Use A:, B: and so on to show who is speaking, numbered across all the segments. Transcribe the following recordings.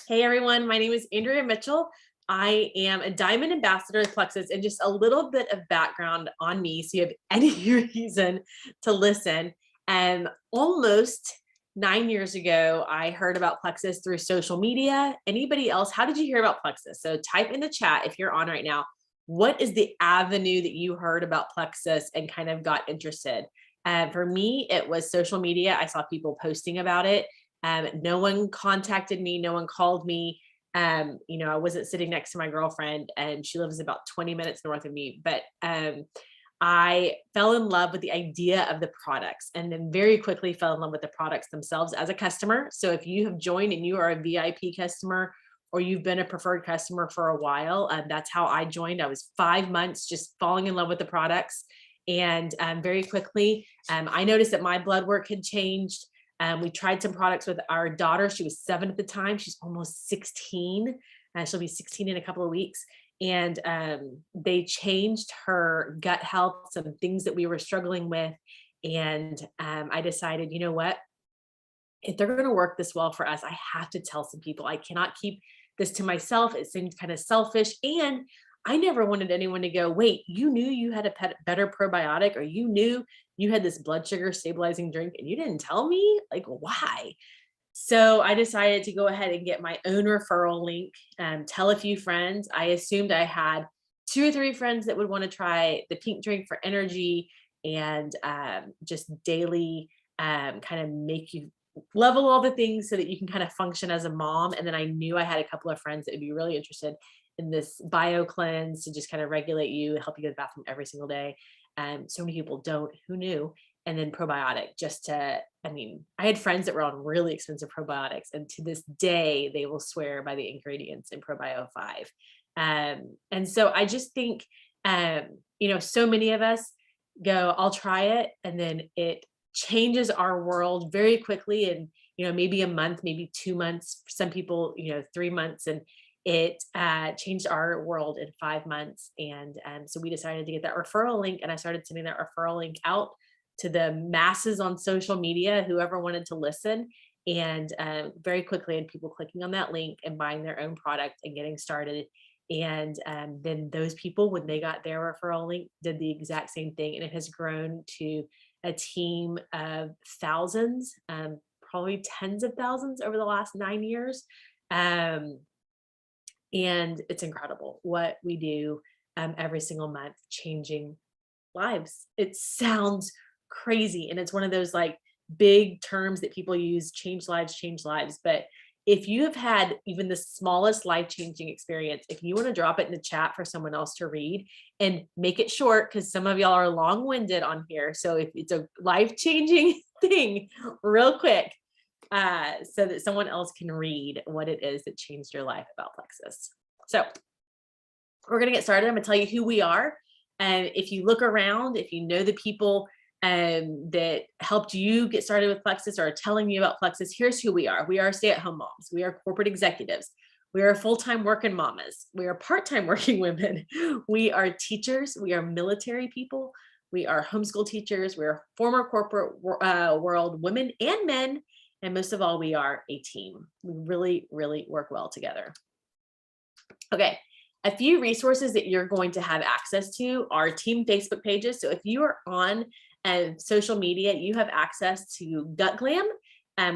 A: Hey everyone, my name is Andrea Mitchell. I am a Diamond Ambassador with Plexus, and just a little bit of background on me so you have any reason to listen. Almost 9 years ago, I heard about Plexus through social media. Anybody else? How did you hear about Plexus? So type in the chat if you're on right now. What is the avenue that you heard about Plexus and kind of got interested? For me, it was social media. I saw people posting about it. No one contacted me, no one called me. I wasn't sitting next to my girlfriend, and she lives about 20 minutes north of me. But I fell in love with the idea of the products, and then very quickly fell in love with the products themselves as a customer. So if you have joined and you are a VIP customer, or you've been a preferred customer for a while, that's how I joined. I was 5 months just falling in love with the products. And very quickly, I noticed that my blood work had changed. We tried some products with our daughter. She was 7 at the time. She's almost 16. She'll be 16 in a couple of weeks. And they changed her gut health, some things that we were struggling with. And I decided, you know what? If they're going to work this well for us, I have to tell some people. I cannot keep this to myself. It seemed kind of selfish. And I never wanted anyone to go, wait, you knew you had a better probiotic, or you knew you had this blood sugar stabilizing drink and you didn't tell me? Like, why? So I decided to go ahead and get my own referral link, tell a few friends. I assumed I had 2 or 3 friends that would want to try the pink drink for energy and just daily kind of make you level all the things so that you can kind of function as a mom. And then I knew I had a couple of friends that would be really interested in this bio cleanse to just kind of regulate you, help you go to the bathroom every single day. So many people don't, who knew? And then probiotic, I had friends that were on really expensive probiotics, and to this day, they will swear by the ingredients in Probio 5. And so I just think, so many of us go, I'll try it. And then it changes our world very quickly. And, maybe a month, maybe 2 months, for some people, 3 months. And it changed our world in 5 months. And so we decided to get that referral link, and I started sending that referral link out to the masses on social media, whoever wanted to listen. And very quickly, I had people clicking on that link and buying their own product and getting started. And then those people, when they got their referral link, did the exact same thing. And it has grown to a team of thousands, probably tens of thousands over the last 9 years. Um, and it's incredible what we do every single month, changing lives. It sounds crazy. And it's one of those like big terms that people use, change lives, change lives. But if you have had even the smallest life changing experience, if you want to drop it in the chat for someone else to read and make it short, because some of y'all are long winded on here. So if it's a life changing thing, real quick, so that someone else can read what it is that changed your life about Plexus. So we're going to get started. I'm going to tell you who we are. And if you look around, if you know the people that helped you get started with Plexus or are telling you about Plexus, here's who we are. We are stay-at-home moms. We are corporate executives. We are full-time working mamas. We are part-time working women. We are teachers. We are military people. We are homeschool teachers. We are former corporate world women and men. And most of all, we are a team. We really, really work well together. Okay. A few resources that you're going to have access to are team Facebook pages. So if you are on social media, you have access to Gut Glam,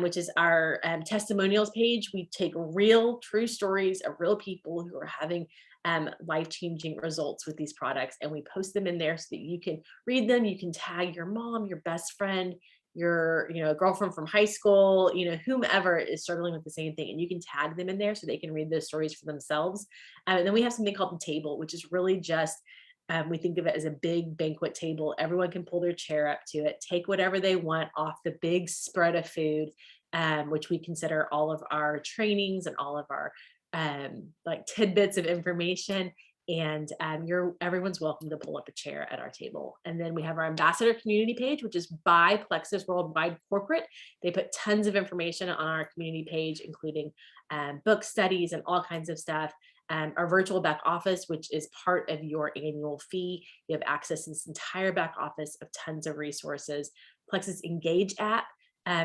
A: which is our testimonials page. We take real, true stories of real people who are having life-changing results with these products, and we post them in there so that you can read them. You can tag your mom, your best friend, your girlfriend from high school, whomever is struggling with the same thing, and you can tag them in there so they can read those stories for themselves. And then we have something called the table, which is really just we think of it as a big banquet table. Everyone can pull their chair up to it, take whatever they want off the big spread of food, which we consider all of our trainings and all of our like tidbits of information. And everyone's welcome to pull up a chair at our table. And then we have our ambassador community page, which is by Plexus Worldwide Corporate. They put tons of information on our community page, including book studies and all kinds of stuff. Our virtual back office, which is part of your annual fee. You have access to this entire back office of tons of resources. Plexus Engage app,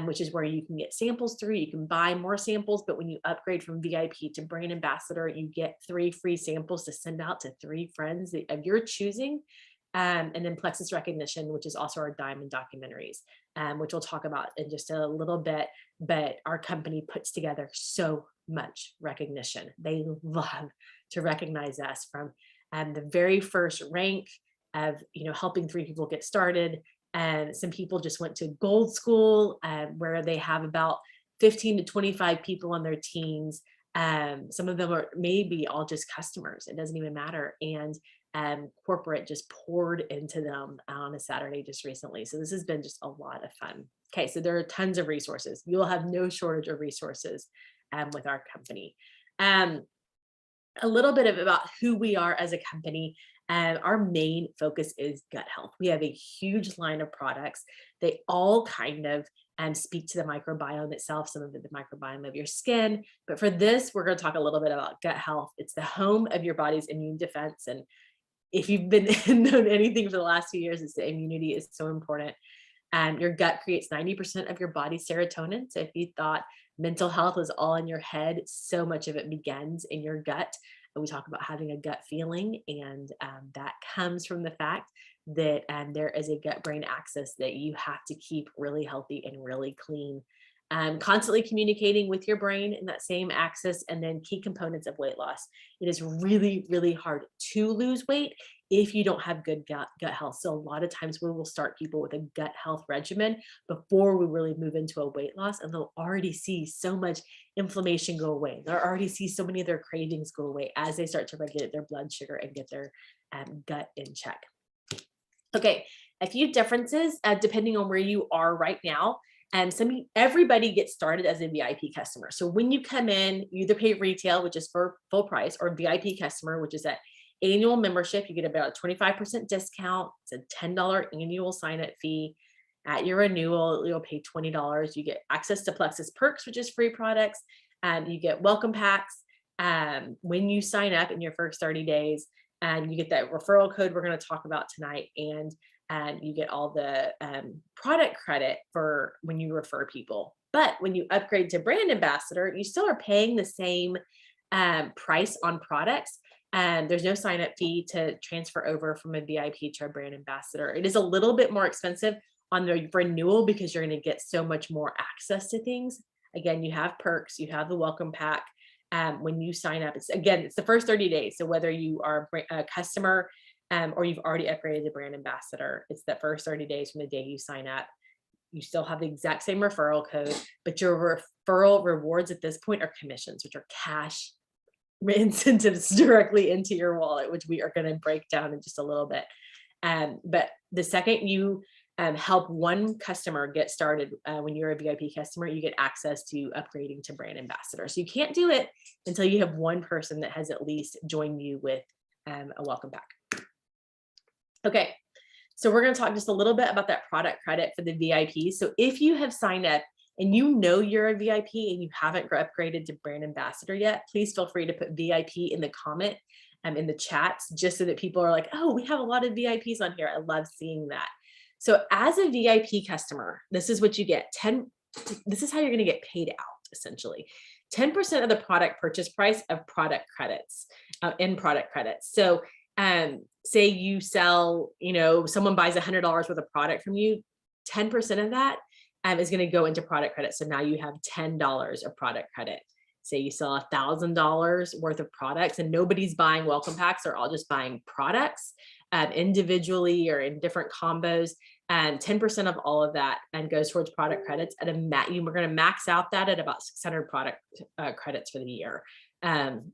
A: which is where you can get samples through. You can buy more samples, but when you upgrade from VIP to brand ambassador, you get 3 free samples to send out to 3 friends of your choosing. And then Plexus recognition, which is also our diamond documentaries, which we'll talk about in just a little bit. But our company puts together so much recognition. They love to recognize us from the very first rank of, helping 3 people get started. And some people just went to gold school, where they have about 15 to 25 people on their teams. Some of them are maybe all just customers. It doesn't even matter. And corporate just poured into them on a Saturday just recently. So this has been just a lot of fun. Okay, so there are tons of resources. You will have no shortage of resources with our company. A little bit about who we are as a company. Our main focus is gut health. We have a huge line of products. They all kind of speak to the microbiome itself, some of it the microbiome of your skin. But for this, we're going to talk a little bit about gut health. It's the home of your body's immune defense. And if you've been known anything for the last few years, it's the immunity is so important. Your gut creates 90% of your body's serotonin. So if you thought mental health was all in your head, so much of it begins in your gut. And we talk about having a gut feeling, and that comes from the fact that there is a gut-brain axis that you have to keep really healthy and really clean. Constantly communicating with your brain in that same axis, and then key components of weight loss. It is really, really hard to lose weight if you don't have good gut health. So a lot of times we will start people with a gut health regimen before we really move into a weight loss, and they'll already see so much inflammation go away. They'll already see so many of their cravings go away as they start to regulate their blood sugar and get their gut in check. Okay, a few differences depending on where you are right now. Everybody gets started as a VIP customer. So when you come in, you either pay retail, which is for full price, or VIP customer, which is that annual membership. You get about a 25% discount. It's a $10 annual sign-up fee. At your renewal, you'll pay $20. You get access to Plexus Perks, which is free products. You get welcome packs when you sign up in your first 30 days. And you get that referral code we're going to talk about tonight. And you get all the product credit for when you refer people. But when you upgrade to brand ambassador, you still are paying the same price on products. And there's no sign up fee to transfer over from a VIP to a brand ambassador. It is a little bit more expensive on the renewal because you're going to get so much more access to things. Again, you have perks, you have the welcome pack. When you sign up, it's the first 30 days. So whether you are a customer or you've already upgraded to brand ambassador, it's that first 30 days from the day you sign up. You still have the exact same referral code, but your referral rewards at this point are commissions, which are cash incentives directly into your wallet, which we are going to break down in just a little bit. But the second you help one customer get started, when you're a VIP customer, you get access to upgrading to brand ambassador. So you can't do it until you have one person that has at least joined you with a welcome pack. Okay, so we're going to talk just a little bit about that product credit for the VIP. So if you have signed up and you know you're a VIP and you haven't upgraded to brand ambassador yet, please feel free to put VIP in the comment in the chats, just so that people are like, oh, we have a lot of VIPs on here. I love seeing that. So as a VIP customer, this is what you get. This is how you're going to get paid out, essentially. 10% of the product purchase price of product credits, in product credits. So say you sell, someone buys $100 worth of product from you, 10% of that is going to go into product credit. So now you have $10 of product credit. Say you sell $1,000 worth of products and nobody's buying welcome packs, they're all just buying products individually or in different combos. And 10% of all of that goes towards product credits at we're going to max out that at about 600 product credits for the year. And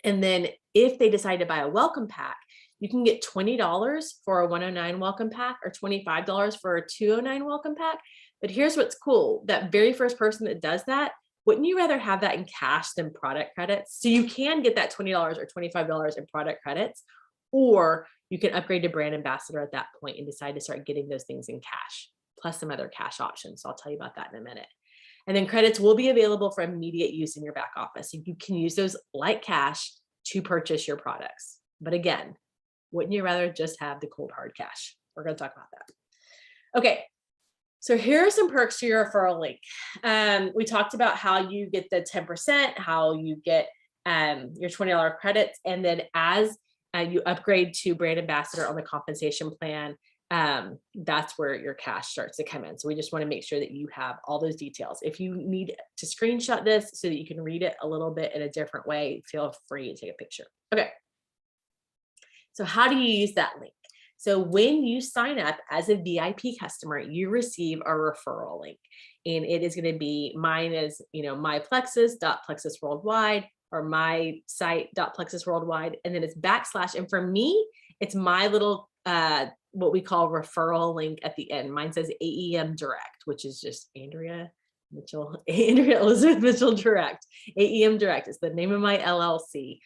A: then if they decide to buy a welcome pack, you can get $20 for a 109 welcome pack or $25 for a 209 welcome pack. But here's what's cool. That very first person that does that, wouldn't you rather have that in cash than product credits? So you can get that $20 or $25 in product credits, or you can upgrade to brand ambassador at that point and decide to start getting those things in cash, plus some other cash options. So I'll tell you about that in a minute. And then credits will be available for immediate use in your back office. You can use those like cash to purchase your products. But again, wouldn't you rather just have the cold hard cash? We're going to talk about that. Okay. So here are some perks to your referral link. We talked about how you get the 10%, how you get your $20 credits. And then as you upgrade to brand ambassador on the compensation plan, that's where your cash starts to come in. So we just want to make sure that you have all those details. If you need to screenshot this so that you can read it a little bit in a different way, feel free to take a picture. Okay. So how do you use that link? So when you sign up as a VIP customer, you receive a referral link, and it is going to be, mine is, my Plexus worldwide, or my site.plexus worldwide, and then it's backslash. And for me, it's my little, what we call referral link at the end. Mine says AEM Direct, which is just Andrea Elizabeth Mitchell Direct. AEM Direct is the name of my LLC.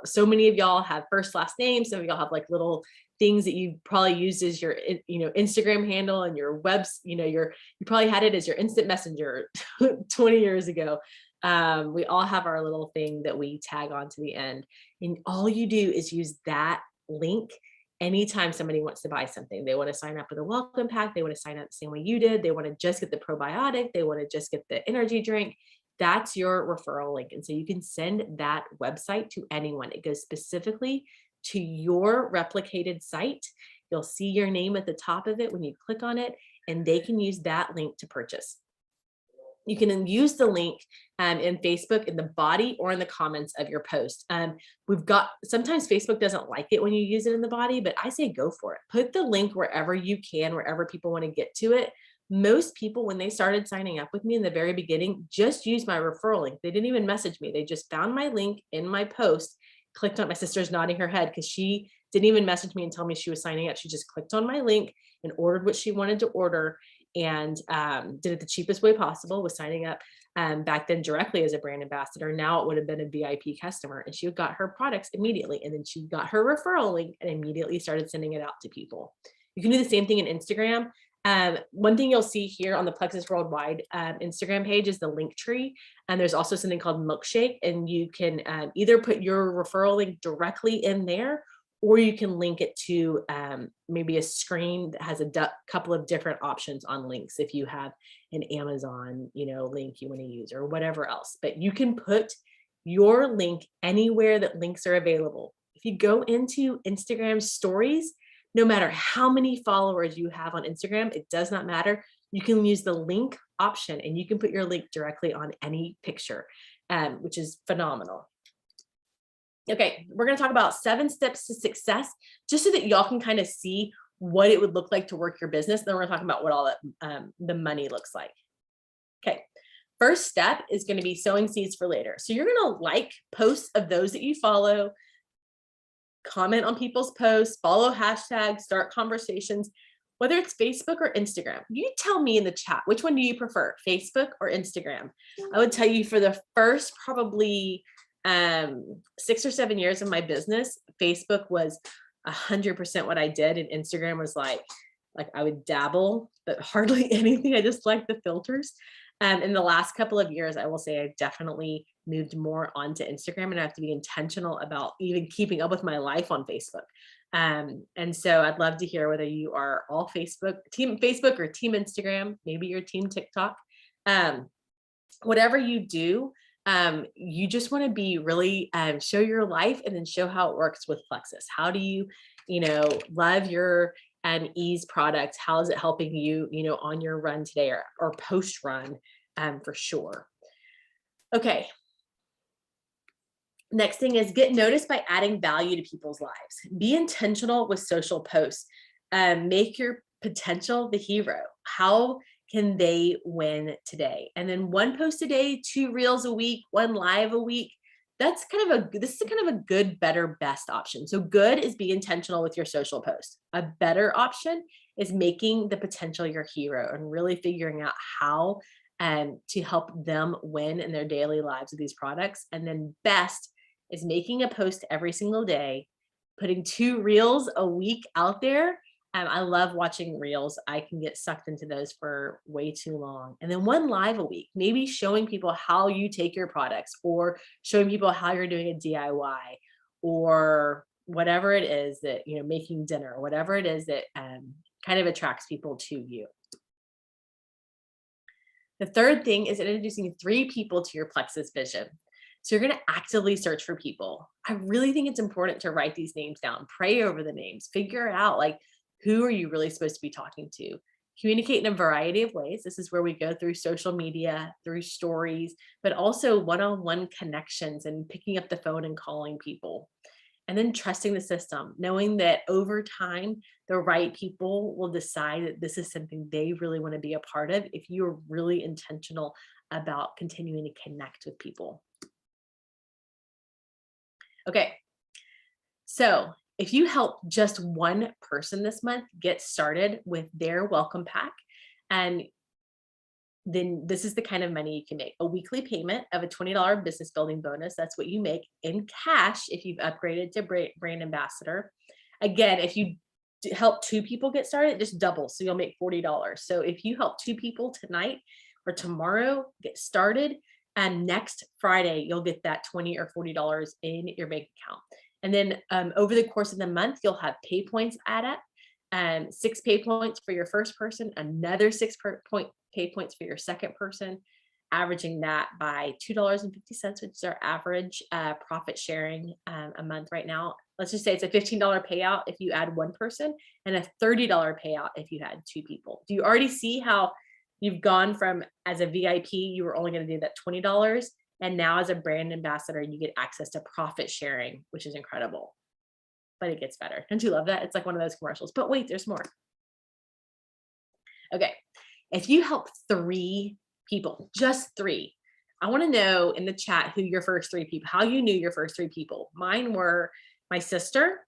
A: So many of y'all have first last names. Some of y'all have like little things that you probably used as your, Instagram handle, and your webs, you probably had it as your instant messenger 20 years ago. We all have our little thing that we tag on to the end, and all you do is use that link anytime somebody wants to buy something. They want to sign up with a welcome pack. They want to sign up the same way you did. They want to just get the probiotic. They want to just get the energy drink. That's your referral link. And so you can send that website to anyone. It goes specifically to your replicated site. You'll see your name at the top of it when you click on it, and they can use that link to purchase. You can use the link in Facebook in the body or in the comments of your post. Sometimes Facebook doesn't like it when you use it in the body, but I say go for it. Put the link wherever you can, wherever people want to get to it. Most people, when they started signing up with me in the very beginning, just used my referral link. They didn't even message me. They just found my link in my post, clicked on. My sister's nodding her head because she didn't even message me and tell me she was signing up. She just clicked on my link and ordered what she wanted to order, and did it the cheapest way possible, was signing up back then directly as a brand ambassador. Now it would have been a VIP customer, and she got her products immediately. And then she got her referral link and immediately started sending it out to people. You can do the same thing in Instagram. One thing you'll see here on the Plexus Worldwide Instagram page is the link tree. And there's also something called Milkshake, and you can either put your referral link directly in there, or you can link it to maybe a screen that has a couple of different options on links if you have an Amazon, link you want to use, or whatever else. But you can put your link anywhere that links are available. If you go into Instagram stories, no matter how many followers you have on Instagram, it does not matter. You can use the link option, and you can put your link directly on any picture, which is phenomenal. Okay, we're going to talk about 7 steps to success, just so that y'all can kind of see what it would look like to work your business. Then we're going to talk about what all that, the money looks like. Okay, first step is going to be sowing seeds for later. So you're going to like posts of those that you follow, comment on people's posts, follow hashtags, start conversations, whether it's Facebook or Instagram. You tell me in the chat, which one do you prefer, Facebook or Instagram? I would tell you for the first probably 6 or 7 years of my business, Facebook was 100% what I did, and Instagram was like I would dabble, but hardly anything. I just like the filters. In the last couple of years, I will say I definitely moved more onto Instagram, and I have to be intentional about even keeping up with my life on Facebook. And so I'd love to hear whether you are all team Facebook or team Instagram, maybe you're team TikTok. Whatever you do, you just want to be really show your life, and then show how it works with Plexus. How do you, love your ease products? How is it helping you, on your run today, or post run, for sure. Okay. Next thing is get noticed by adding value to people's lives. Be intentional with social posts. Make your potential the hero. How can they win today? And then 1 post a day, 2 reels a week, 1 live a week. This is kind of a good, better, best option. So good is be intentional with your social post. A better option is making the potential your hero and really figuring out how to help them win in their daily lives with these products. And then best is making a post every single day, putting 2 reels a week out there. I love watching reels. I can get sucked into those for way too long. And then 1 live a week, maybe showing people how you take your products, or showing people how you're doing a DIY, or whatever it is that, making dinner, or whatever it is that kind of attracts people to you. The third thing is introducing 3 people to your Plexus vision. So you're going to actively search for people. I really think it's important to write these names down, pray over the names, figure out like, who are you really supposed to be talking to? Communicate in a variety of ways. This is where we go through social media, through stories, but also one-on-one connections and picking up the phone and calling people. And then trusting the system, knowing that over time, the right people will decide that this is something they really want to be a part of if you're really intentional about continuing to connect with people. Okay, so if you help just one person this month get started with their welcome pack, and then this is the kind of money you can make. A weekly payment of a $20 business building bonus. That's what you make in cash if you've upgraded to brand ambassador. Again, if you help 2 people get started, just double. So you'll make $40. So if you help 2 people tonight or tomorrow get started, and next Friday, you'll get that $20 or $40 in your bank account. And then over the course of the month, you'll have pay points add up. 6 pay points for your first person, another 6 pay points for your second person, averaging that by $2.50, which is our average profit sharing a month right now. Let's just say it's a $15 payout if you add 1 person and a $30 payout if you had 2 people. Do you already see how you've gone from, as a VIP, you were only going to do that $20, and now as a brand ambassador, you get access to profit sharing, which is incredible. But it gets better. Don't you love that? It's like one of those commercials. But wait, there's more. Okay. If you help 3 people, just 3, I want to know in the chat who your first 3 people, how you knew your first 3 people. Mine were my sister,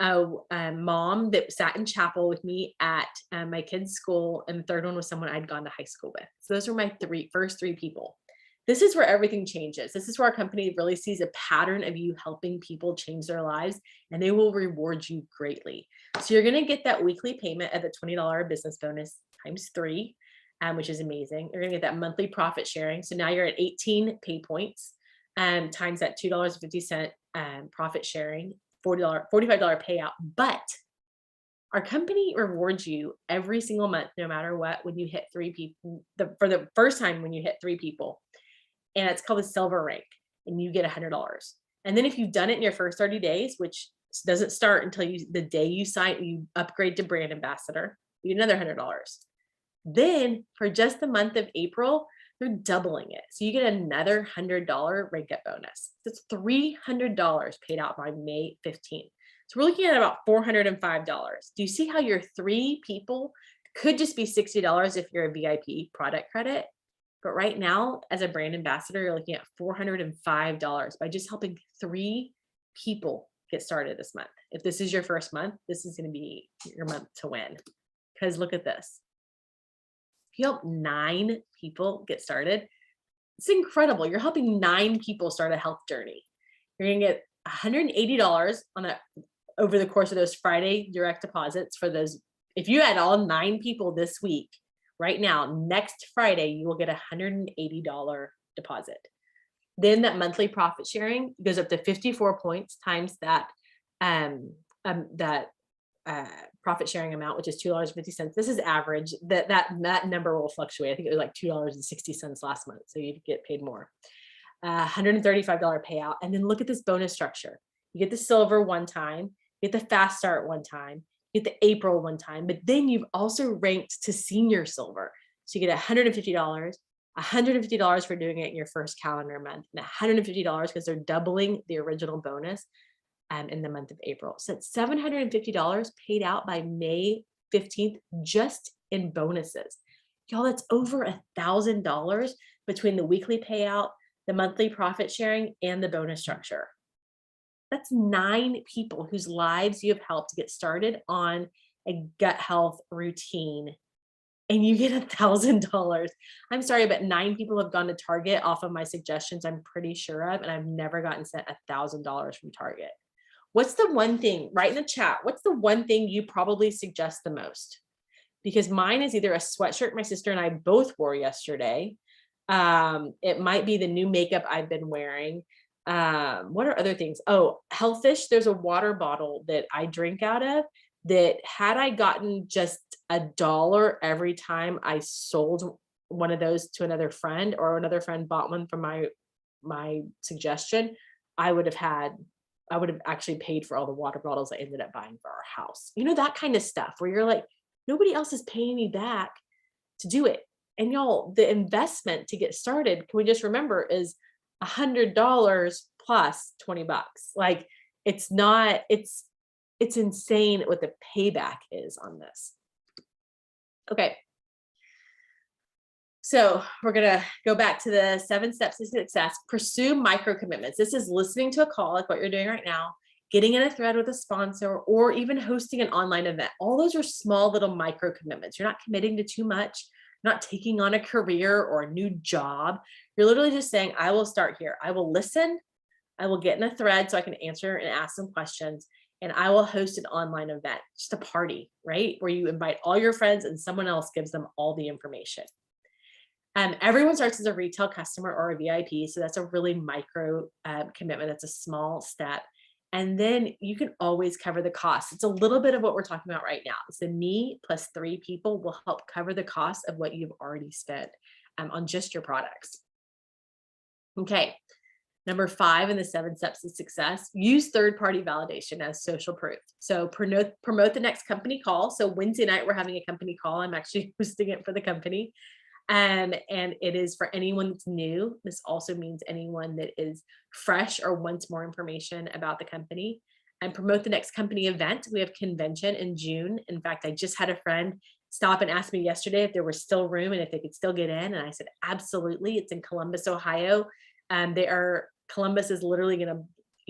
A: a mom that sat in chapel with me at my kids' school, and the third one was someone I'd gone to high school with. So those were my first 3 people. This is where everything changes. This is where our company really sees a pattern of you helping people change their lives, and they will reward you greatly. So you're going to get that weekly payment of the $20 business bonus times 3, which is amazing. You're going to get that monthly profit sharing. So now you're at 18 pay points times that $2.50 profit sharing, $45 payout. But our company rewards you every single month, no matter what, when you hit 3 people, for the first time when you hit 3 people. And it's called a silver rank, and you get $100. And then if you've done it in your first 30 days, which doesn't start until the day you upgrade to brand ambassador, you get another $100. Then for just the month of April, they're doubling it. So you get another $100 rank up bonus. That's $300 paid out by May 15th. So we're looking at about $405. Do you see how your 3 people could just be $60 if you're a VIP product credit? But right now, as a brand ambassador, you're looking at $405 by just helping 3 people get started this month. If this is your first month, this is going to be your month to win. Because look at this. If you help 9 people get started, it's incredible. You're helping 9 people start a health journey. You're going to get $180 on that over the course of those Friday direct deposits for those. If you add all 9 people this week, right now, next Friday, you will get a $180 deposit. Then that monthly profit sharing goes up to 54 points times that profit sharing amount, which is $2.50. This is average. That number will fluctuate. I think it was like $2.60 last month, so you'd get paid more. $135 payout, and then look at this bonus structure. You get the silver one time, you get the fast start one time, you get the April one time, but then you've also ranked to senior silver. So you get $150 for doing it in your first calendar month, and $150 because they're doubling the original bonus in the month of April. So it's $750 paid out by May 15th just in bonuses. Y'all, that's over $1,000 between the weekly payout, the monthly profit sharing, and the bonus structure. That's 9 people whose lives you have helped get started on a gut health routine, and you get $1,000. I'm sorry, but 9 people have gone to Target off of my suggestions, I'm pretty sure of, and I've never gotten sent $1,000 from Target. What's the one thing, write in the chat, what's the one thing you probably suggest the most? Because mine is either a sweatshirt my sister and I both wore yesterday. It might be the new makeup I've been wearing. What are other things? Oh, Hellfish, there's a water bottle that I drink out of that had I gotten just $1 every time I sold one of those to another friend, or another friend bought one from my suggestion, I would have actually paid for all the water bottles I ended up buying for our house. You know, that kind of stuff where you're like, nobody else is paying me back to do it. And y'all, the investment to get started, can we just remember, is $100 plus 20 bucks. Like, it's not, it's insane what the payback is on this. Okay. So we're going to go back to the 7 steps to success. Pursue micro commitments. This is listening to a call like what you're doing right now, getting in a thread with a sponsor, or even hosting an online event. All those are small little micro commitments. You're not committing to too much. You're not taking on a career or a new job. You're literally just saying, I will start here. I will listen. I will get in a thread so I can answer and ask some questions. And I will host an online event, just a party, right? Where you invite all your friends and someone else gives them all the information. Everyone starts as a retail customer or a VIP. So that's a really micro commitment. That's a small step. And then you can always cover the cost. It's a little bit of what we're talking about right now. So me plus 3 people will help cover the cost of what you've already spent on just your products. Okay. Number 5 in the 7 steps to success, use third-party validation as social proof. So promote the next company call. So Wednesday night, we're having a company call. I'm actually hosting it for the company. And it is for anyone that's new. This also means anyone that is fresh or wants more information about the company. And promote the next company event. We have convention in June. In fact, I just had a friend stop and ask me yesterday if there was still room and if they could still get in. And I said, absolutely. It's in Columbus, Ohio. Columbus is literally going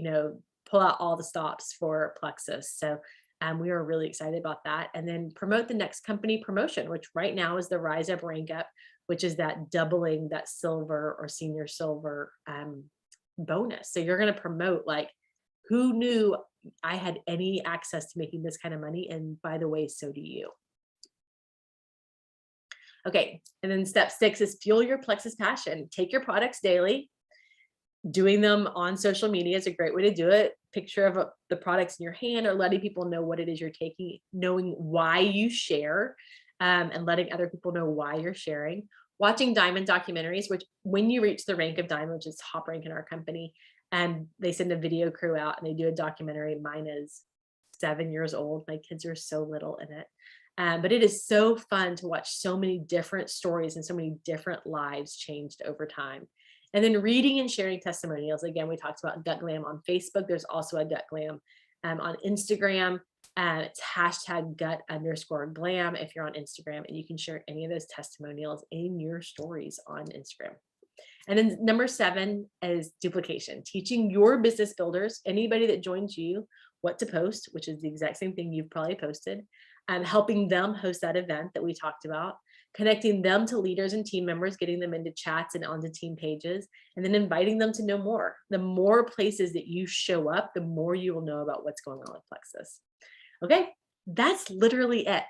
A: to, pull out all the stops for Plexus. So we are really excited about that. And then promote the next company promotion, which right now is the Rise Up Rank Up, which is that doubling that silver or senior silver bonus. So you're going to promote, like, who knew I had any access to making this kind of money? And by the way, so do you. Okay. And then step 6 is fuel your Plexus passion. Take your products daily. Doing them on social media is a great way to do it. Picture of the products in your hand, or letting people know what it is you're taking, knowing why you share, and letting other people know why you're sharing. Watching diamond documentaries, which when you reach the rank of diamond, which is top rank in our company, and they send a video crew out and they do a documentary. Mine is 7 years old. My kids are so little in it. But it is so fun to watch so many different stories and so many different lives changed over time. And then reading and sharing testimonials. Again, we talked about Gut Glam on Facebook. There's also a Gut Glam on Instagram. It's #gut_glam if you're on Instagram, and you can share any of those testimonials in your stories on Instagram. And then number 7 is duplication, teaching your business builders, anybody that joins you, what to post, which is the exact same thing you've probably posted, helping them host that event that we talked about, connecting them to leaders and team members, getting them into chats and onto team pages, and then inviting them to know more. The more places that you show up, the more you will know about what's going on with Plexus. Okay, that's literally it.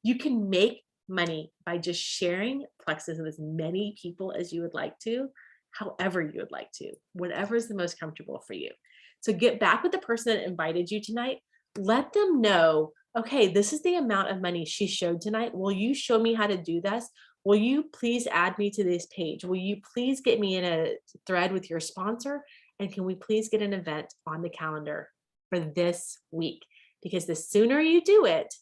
A: You can make money by just sharing Plexus with as many people as you would like to, however you would like to, whatever is the most comfortable for you. So get back with the person that invited you tonight. Let them know, okay, this is the amount of money she showed tonight. Will you show me how to do this? Will you please add me to this page? Will you please get me in a thread with your sponsor? And can we please get an event on the calendar for this week? Because the sooner you do it,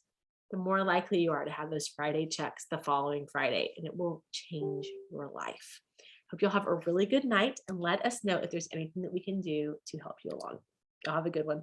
A: the more likely you are to have those Friday checks the following Friday, and it will change your life. Hope you'll have a really good night, and let us know if there's anything that we can do to help you along. Y'all have a good one.